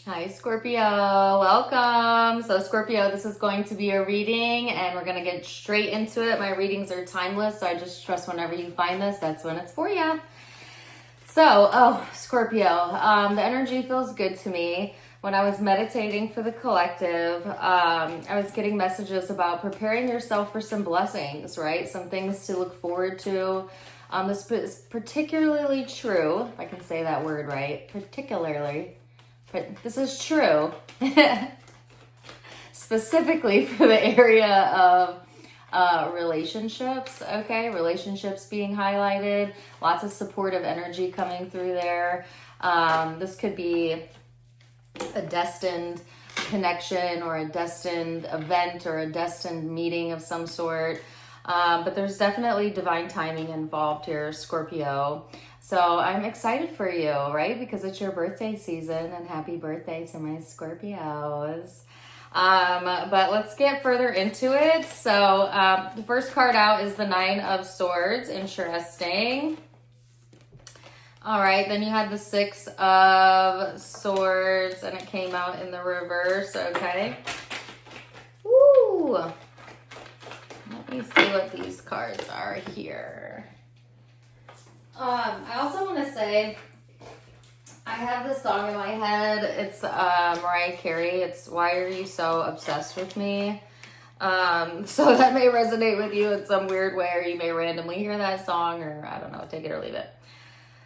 Hi, Scorpio. Welcome. So, Scorpio, this is going to be a reading and we're going to get straight into it. My readings are timeless, so I just trust whenever you find this, that's when it's for you. So, Scorpio, the energy feels good to me. When I was meditating for the collective, I was getting messages about preparing yourself for some blessings, right? Some things to look forward to. This is particularly true, if I can say that word right, particularly. But this is true specifically for the area of relationships, okay? Relationships being highlighted, lots of supportive energy coming through there. This could be a destined connection or a destined event or a destined meeting of some sort. But there's definitely divine timing involved here, Scorpio. So I'm excited for you, right? Because it's your birthday season, and happy birthday to my Scorpios. But let's get further into it. So the first card out is the Nine of Swords. Interesting. All right, then you had the Six of Swords, and it came out in the reverse, okay? Woo! Let me see what these cards are here. I also want to say, I have this song in my head. It's Mariah Carey. It's Why Are You So Obsessed With Me? So that may resonate with you in some weird way, or you may randomly hear that song, or I don't know, take it or leave it.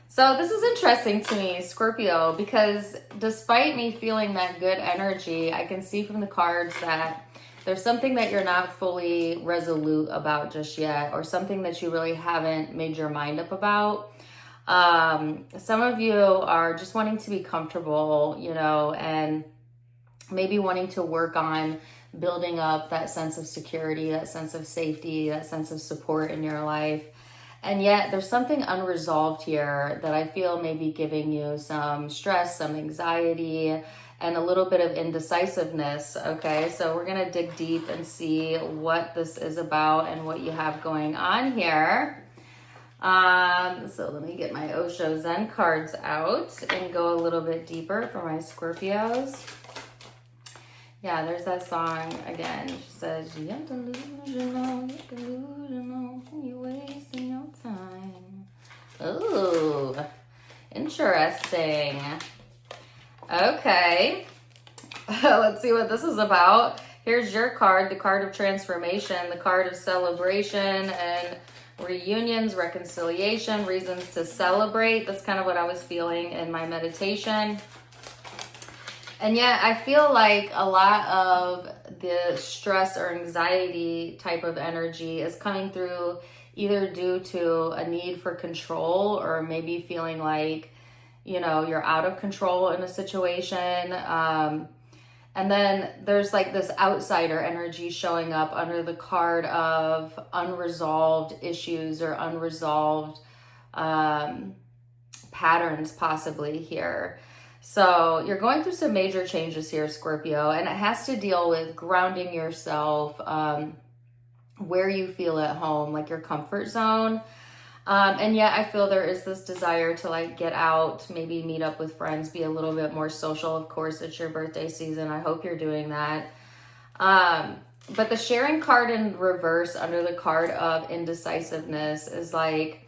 So this is interesting to me, Scorpio, because despite me feeling that good energy, I can see from the cards that there's something that you're not fully resolute about just yet, or something that you really haven't made your mind up about. Some of you are just wanting to be comfortable, you know, and maybe wanting to work on building up that sense of security, that sense of safety, that sense of support in your life. And yet there's something unresolved here that I feel may be giving you some stress, some anxiety, and a little bit of indecisiveness, okay? So we're gonna dig deep and see what this is about and what you have going on here. So let me get my Osho Zen cards out and go a little bit deeper for my Scorpios. Yeah, there's that song again. She says, you're delusional, you're wasting your time. Ooh, interesting. Okay, let's see what this is about. Here's your card, the card of transformation, the card of celebration and reunions, reconciliation, reasons to celebrate. That's kind of what I was feeling in my meditation. And yet I feel like a lot of the stress or anxiety type of energy is coming through either due to a need for control, or maybe feeling like, you know, you're out of control in a situation. And then there's like this outsider energy showing up under the card of unresolved issues or unresolved patterns possibly here. So you're going through some major changes here, Scorpio, and it has to deal with grounding yourself where you feel at home, like your comfort zone. And yet I feel there is this desire to like get out, maybe meet up with friends, be a little bit more social. Of course, it's your birthday season. I hope you're doing that. But the sharing card in reverse under the card of indecisiveness is like,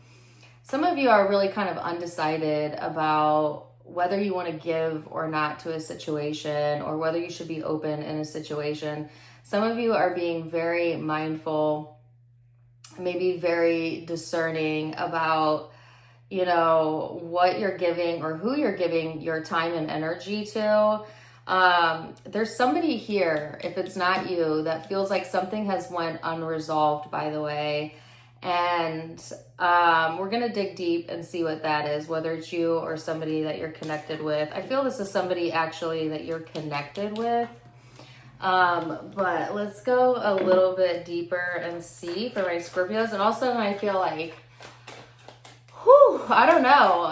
some of you are really kind of undecided about whether you want to give or not to a situation, or whether you should be open in a situation. Some of you are being very mindful, maybe very discerning about, you know, what you're giving or who you're giving your time and energy to. There's somebody here, if it's not you, that feels like something has went unresolved, by the way. And we're going to dig deep and see what that is, whether it's you or somebody that you're connected with. I feel this is somebody actually that you're connected with. But let's go a little bit deeper and see for my Scorpios. And also I feel like, I don't know,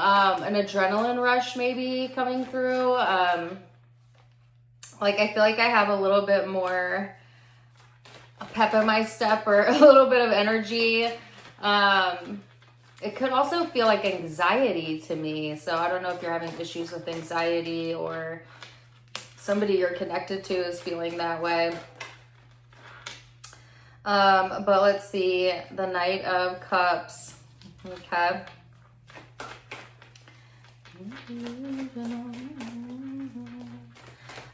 an adrenaline rush maybe coming through. Like I feel like I have a little bit more pep in my step, or a little bit of energy. It could also feel like anxiety to me. So I don't know if you're having issues with anxiety, or Somebody you're connected to is feeling that way. But let's see, the Knight of Cups. Okay.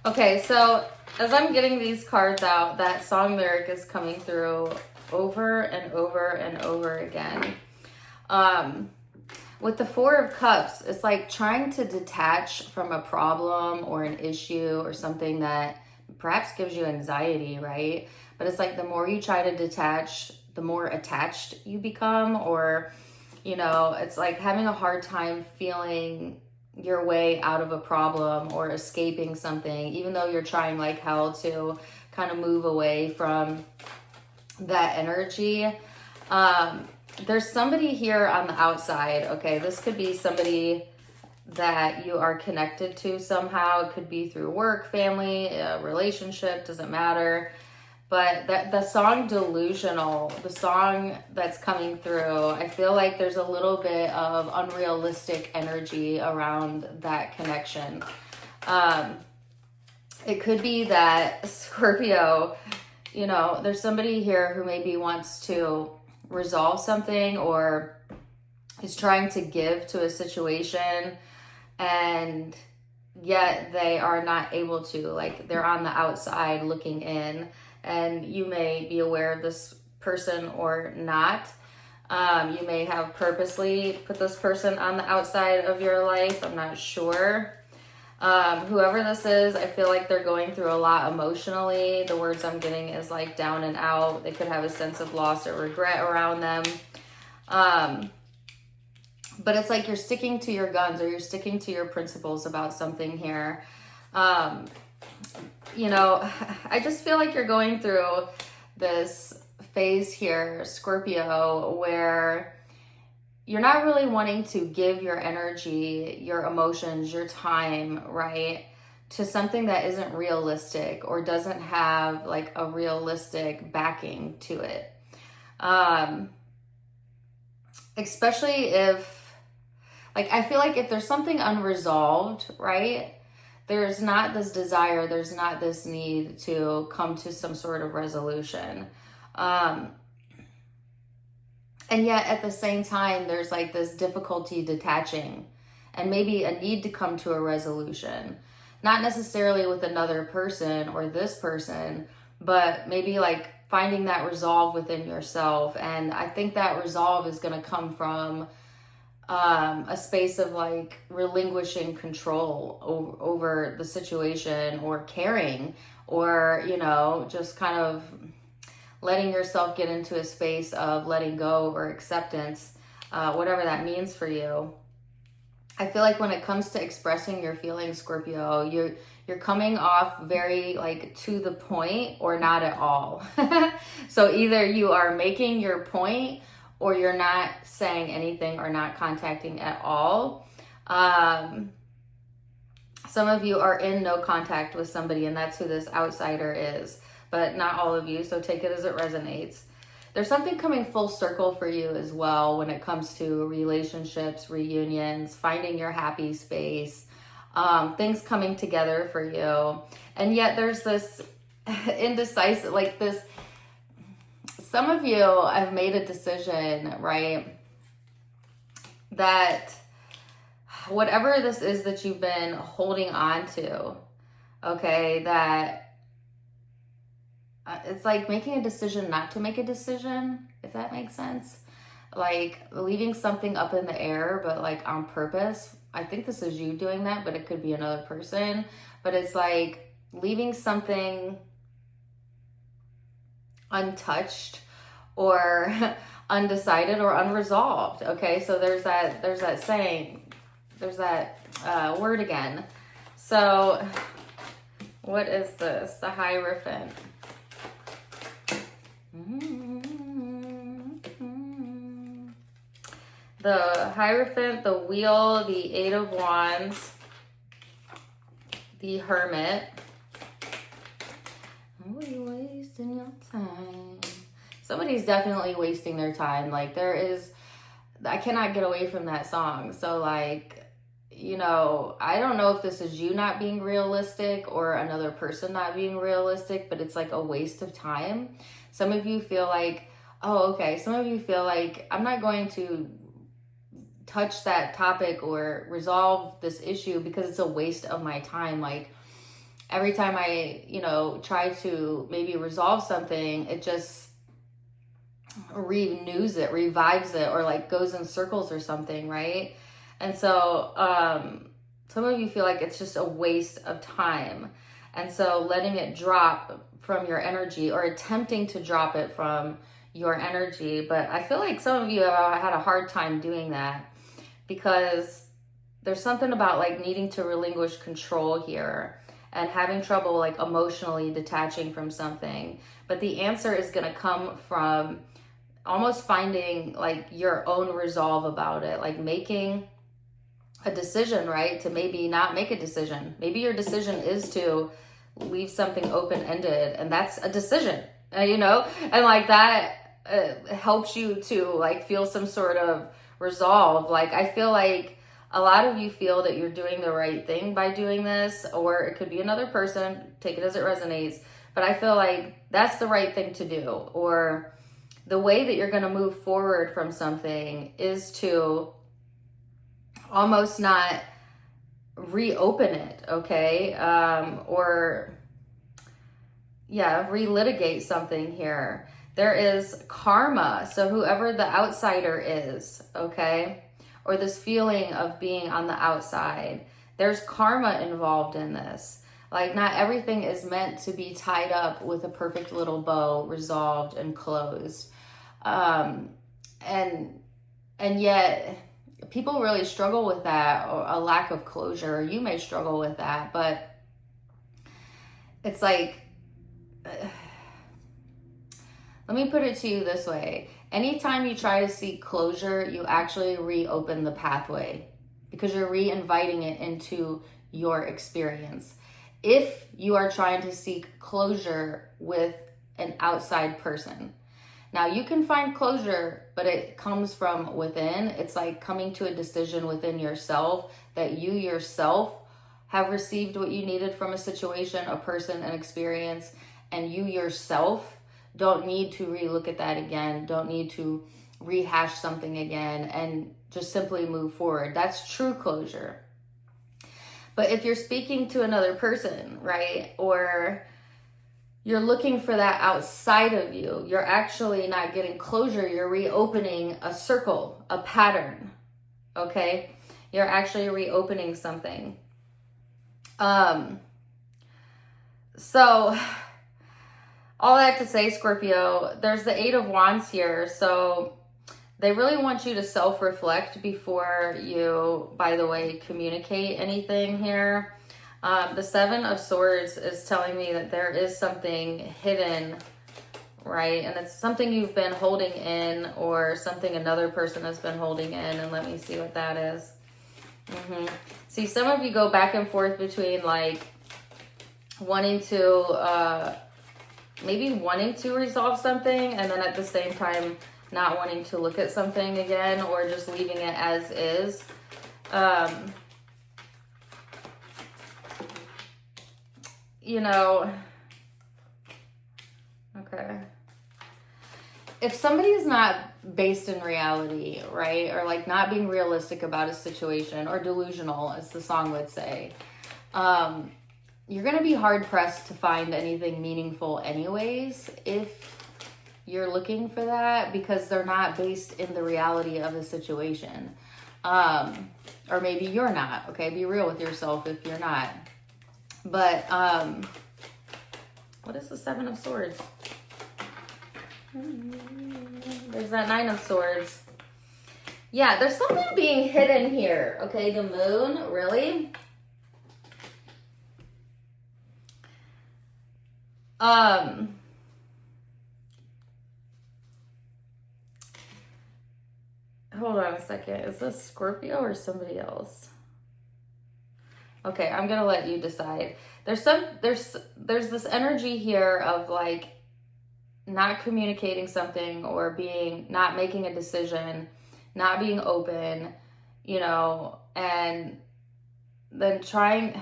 Okay, so as I'm getting these cards out, that song lyric is coming through over and over and over again. With the Four of Cups, it's like trying to detach from a problem or an issue or something that perhaps gives you anxiety, right? But it's like the more you try to detach, the more attached you become, or, you know, it's like having a hard time feeling your way out of a problem or escaping something, even though you're trying like hell to kind of move away from that energy. There's somebody here on the outside, okay? This could be somebody that you are connected to somehow. It could be through work, family, relationship, doesn't matter. But the song Delusional, the song that's coming through, I feel like there's a little bit of unrealistic energy around that connection. It could be that Scorpio, you know, there's somebody here who maybe wants to resolve something or is trying to give to a situation, and yet they are not able to. Like, they're on the outside looking in, and you may be aware of this person or not. You may have purposely put this person on the outside of your life. I'm not sure. Whoever this is, I feel like they're going through a lot emotionally. The words I'm getting is like down and out. They could have a sense of loss or regret around them. But it's like you're sticking to your guns, or you're sticking to your principles about something here. You know, I just feel like you're going through this phase here, Scorpio, where you're not really wanting to give your energy, your emotions, your time, right, to something that isn't realistic or doesn't have like a realistic backing to it. Especially if, like, I feel like if there's something unresolved, right, there's not this desire, there's not this need to come to some sort of resolution. And yet at the same time, there's like this difficulty detaching and maybe a need to come to a resolution, not necessarily with another person or this person, but maybe like finding that resolve within yourself. And I think that resolve is going to come from a space of like relinquishing control over the situation, or caring, or, you know, just kind of letting yourself get into a space of letting go or acceptance, whatever that means for you. I feel like when it comes to expressing your feelings, Scorpio, you're coming off very like to the point or not at all. So either you are making your point or you're not saying anything or not contacting at all. Some of you are in no contact with somebody, and that's who this outsider is. But not all of you, so take it as it resonates. There's something coming full circle for you as well when it comes to relationships, reunions, finding your happy space, things coming together for you. And yet there's this indecisive, like this, some of you have made a decision, right, that whatever this is that you've been holding on to, okay, that it's like making a decision not to make a decision, if that makes sense. Like leaving something up in the air, but like on purpose. I think this is you doing that, but it could be another person. But it's like leaving something untouched or undecided or unresolved. Okay, so there's that saying, there's that word again. So what is this? The Hierophant. The Hierophant, the Wheel, the Eight of Wands, the Hermit. Are you wasting your time? Somebody's definitely wasting their time. Like there is, I cannot get away from that song. So like, I don't know if this is you not being realistic or another person not being realistic, but it's like a waste of time. Some of you feel like, oh, okay. Some of you feel like, I'm not going to touch that topic or resolve this issue because it's a waste of my time. Like, every time I, try to maybe resolve something, it just renews it, revives it, or like goes in circles or something, right? And so some of you feel like it's just a waste of time. And so letting it drop from your energy, or attempting to drop it from your energy. But I feel like some of you have had a hard time doing that, because there's something about like needing to relinquish control here and having trouble like emotionally detaching from something. But the answer is going to come from almost finding like your own resolve about it, like making a decision, right? To maybe not make a decision. Maybe your decision is to leave something open-ended, and that's a decision, and like that helps you to like feel some sort of resolve. Like, I feel like a lot of you feel that you're doing the right thing by doing this, or it could be another person, take it as it resonates, but I feel like that's the right thing to do, or the way that you're going to move forward from something is to almost not reopen it, okay? Relitigate something here. There is karma. So whoever the outsider is, okay, or this feeling of being on the outside, there's karma involved in this. Like, not everything is meant to be tied up with a perfect little bow, resolved and closed. And yet people really struggle with that, or a lack of closure. You may struggle with that, but it's like, let me put it to you this way. Anytime you try to seek closure, you actually reopen the pathway, because you're re-inviting it into your experience. If you are trying to seek closure with an outside person, now you can find closure, but it comes from within. It's like coming to a decision within yourself that you yourself have received what you needed from a situation, a person, an experience, and you yourself don't need to relook at that again, don't need to rehash something again, and just simply move forward. That's true closure. But if you're speaking to another person, right, or you're looking for that outside of you, you're actually not getting closure. You're reopening a circle, a pattern, okay? You're actually reopening something. So all that to say, Scorpio, there's the 8 of Wands here. So they really want you to self-reflect before you, by the way, communicate anything here. The 7 of Swords is telling me that there is something hidden, right? And it's something you've been holding in, or something another person has been holding in. And let me see what that is. See, some of you go back and forth between like wanting to, maybe wanting to resolve something, and then at the same time not wanting to look at something again, or just leaving it as is. Okay. If somebody is not based in reality, right, or like not being realistic about a situation, or delusional, as the song would say, you're going to be hard pressed to find anything meaningful anyways, if you're looking for that, because they're not based in the reality of the situation. Or maybe you're not, okay? Be real with yourself if you're not. But, what is the 7 of Swords? There's that 9 of Swords. Yeah, there's something being hidden here, okay? The Moon, really? Hold on a second. Is this Scorpio or somebody else? Okay, I'm gonna let you decide. There's this energy here of like not communicating something, or not making a decision, not being open, and then trying,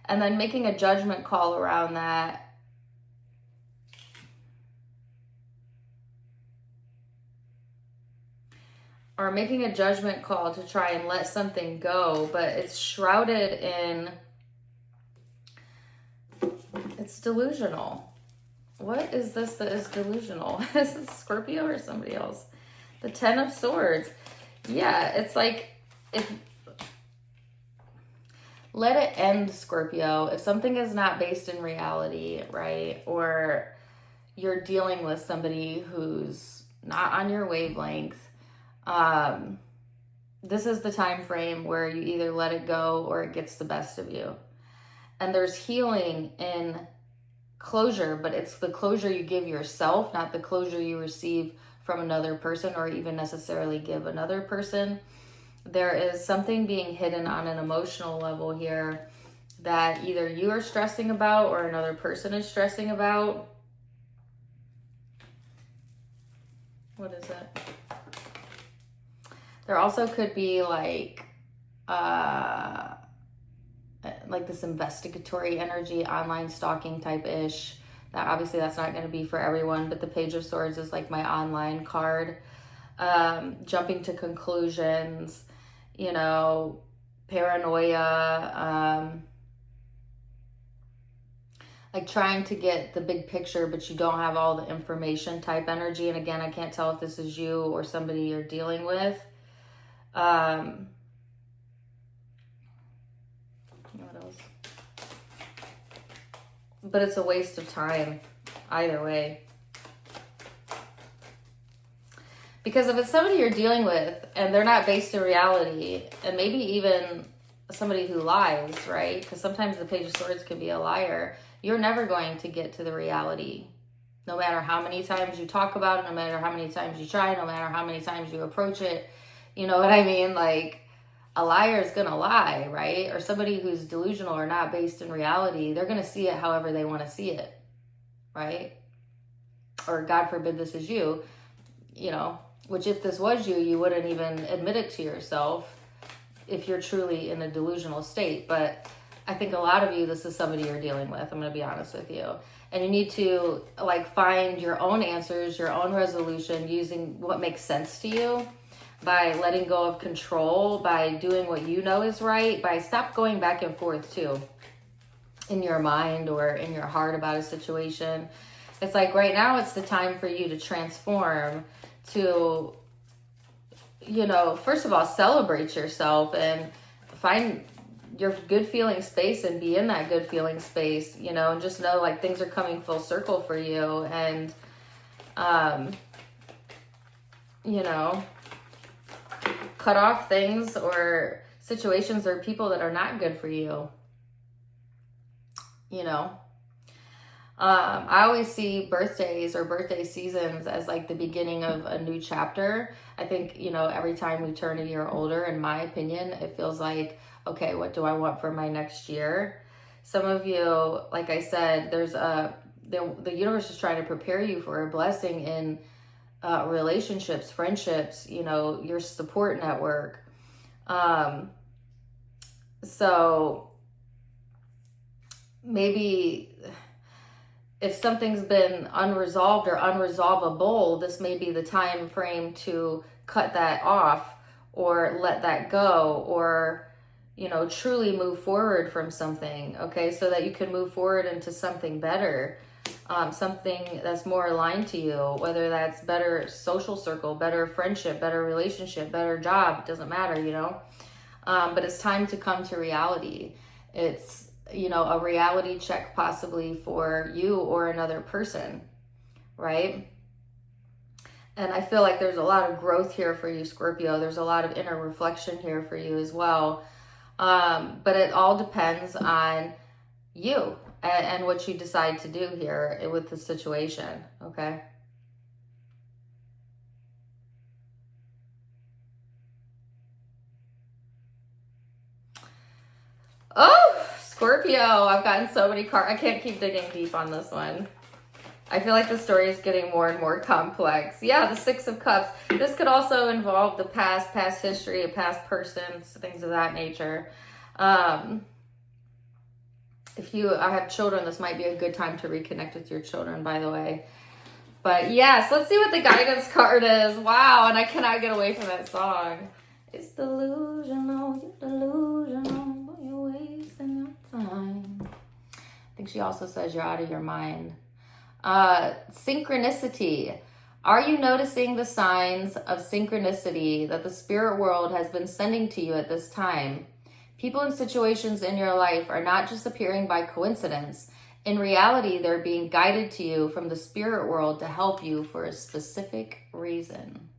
and then making a judgment call around that. Or making a judgment call to try and let something go, but it's shrouded in, it's delusional. What is this that is delusional? Is this Scorpio or somebody else? The 10 of Swords. Yeah, it's like, if let it end, Scorpio. If something is not based in reality, right? Or you're dealing with somebody who's not on your wavelength, this is the time frame where you either let it go or it gets the best of you. And there's healing in closure, but it's the closure you give yourself, not the closure you receive from another person or even necessarily give another person. There is something being hidden on an emotional level here that either you are stressing about or another person is stressing about. What is it? There also could be like this investigatory energy, online stalking type-ish. That obviously that's not going to be for everyone, but the Page of Swords is like my online card. Jumping to conclusions, you know, paranoia, like trying to get the big picture, but you don't have all the information type energy. And again, I can't tell if this is you or somebody you're dealing with. What else? But it's a waste of time either way. Because if it's somebody you're dealing with and they're not based in reality, and maybe even somebody who lies, right? Because sometimes the Page of Swords can be a liar. You're never going to get to the reality. No matter how many times you talk about it, no matter how many times you try, no matter how many times you approach it. You know what I mean? Like, a liar is going to lie, right? Or somebody who's delusional or not based in reality, they're going to see it however they want to see it, right? Or God forbid this is you, you know, which if this was you, you wouldn't even admit it to yourself if you're truly in a delusional state. But I think a lot of you, this is somebody you're dealing with. I'm going to be honest with you. And you need to like find your own answers, your own resolution using what makes sense to you, by letting go of control, by doing what you know is right, by stop going back and forth too in your mind or in your heart about a situation. It's like right now it's the time for you to transform, to, you know, first of all, celebrate yourself and find your good feeling space and be in that good feeling space, you know, and just know like things are coming full circle for you. And, you know, cut off things or situations or people that are not good for you. You know, I always see birthdays or birthday seasons as like the beginning of a new chapter. I think, you know, every time we turn a year older, in my opinion, it feels like, okay, what do I want for my next year? Some of you, like I said, the universe is trying to prepare you for a blessing in relationships, friendships, you know, your support network. So maybe if something's been unresolved or unresolvable, this may be the time frame to cut that off or let that go, or, you know, truly move forward from something, okay? So that you can move forward into something better. Something that's more aligned to you, whether that's better social circle, better friendship, better relationship, better job, it doesn't matter, you know. But it's time to come to reality. It's, you know, a reality check possibly for you or another person, right? And I feel like there's a lot of growth here for you, Scorpio. There's a lot of inner reflection here for you as well. But it all depends on you and what you decide to do here with the situation, okay? Oh, Scorpio, I've gotten so many cards. I can't keep digging deep on this one. I feel like the story is getting more and more complex. Yeah, the Six of Cups. This could also involve the past history, a past person, things of that nature. If you have children, this might be a good time to reconnect with your children, by the way. But yes, let's see what the guidance card is. Wow, and I cannot get away from that song. It's delusional, you're delusional, but you're wasting your time. I think she also says you're out of your mind. Synchronicity. Are you noticing the signs of synchronicity that the spirit world has been sending to you at this time? People and situations in your life are not just appearing by coincidence. In reality, they're being guided to you from the spirit world to help you for a specific reason.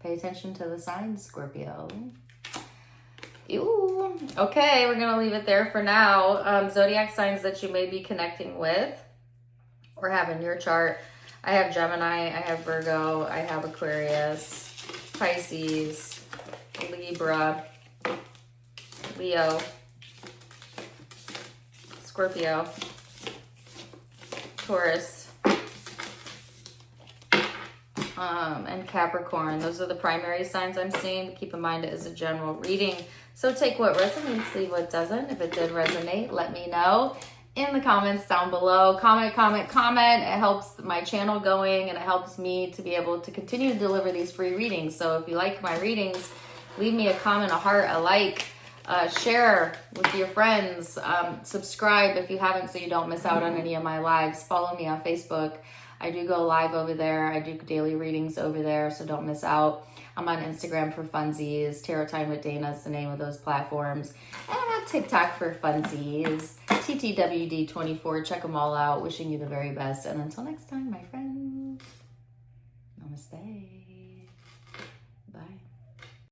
Pay attention to the signs, Scorpio. Ew. Okay, we're going to leave it there for now. Zodiac signs that you may be connecting with or have in your chart. I have Gemini, I have Virgo, I have Aquarius, Pisces, Libra, Leo, Scorpio, Taurus, and Capricorn. Those are the primary signs I'm seeing. But keep in mind it is a general reading. So take what resonates, leave what doesn't. If it did resonate, let me know in the comments down below. Comment. It helps my channel going and it helps me to be able to continue to deliver these free readings. So if you like my readings, leave me a comment, a heart, a like, share with your friends, subscribe if you haven't so you don't miss out on any of my lives. Follow me on Facebook. I do go live over there. I do daily readings over there, so don't miss out. I'm on Instagram for funsies. Tarot Time with Dana is the name of those platforms. And I'm on TikTok for funsies. TTWD24. Check them all out. Wishing you the very best. And until next time, my friends, namaste. Bye.